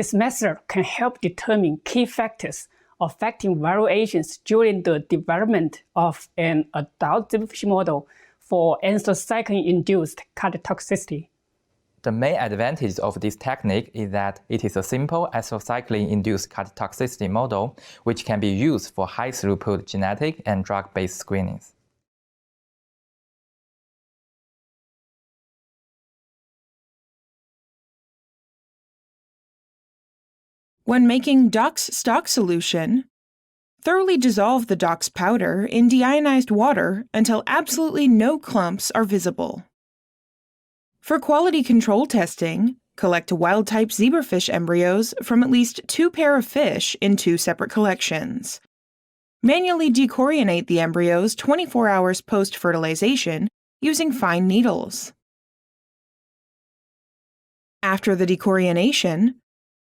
This method can help determine key factors affecting viral agents during the development of an adult zebrafish model for anthracycline-induced cardiotoxicity. The main advantage of this technique is that it is a simple anthracycline-induced cardiotoxicity model which can be used for high-throughput genetic and drug-based screenings. When making Dox stock solution, thoroughly dissolve the Dox powder in deionized water until absolutely no clumps are visible. For quality control testing, collect wild-type zebrafish embryos from at least 2 pairs of fish in 2 separate collections. Manually dechorionate the embryos 24 hours post-fertilization using fine needles. After the dechorionation,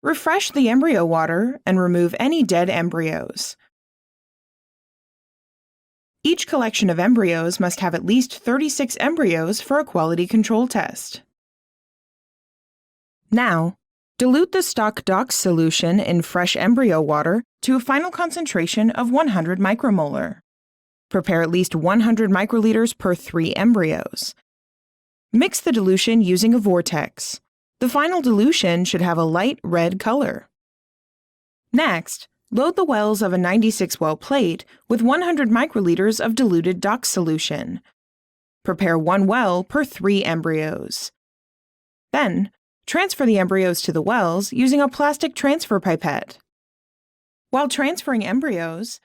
refresh the embryo water and remove any dead embryos. Each collection of embryos must have at least 36 embryos for a quality control test. Now, dilute the stock Dox solution in fresh embryo water to a final concentration of 100 micromolar. Prepare at least 100 microliters per 3 embryos. Mix the dilution using a vortex. The final dilution should have a light red color. Next, load the wells of a 96-well plate with 100 microliters of diluted Dox solution. Prepare 1 well per 3 embryos. Then, transfer the embryos to the wells using a plastic transfer pipette. While transferring embryos,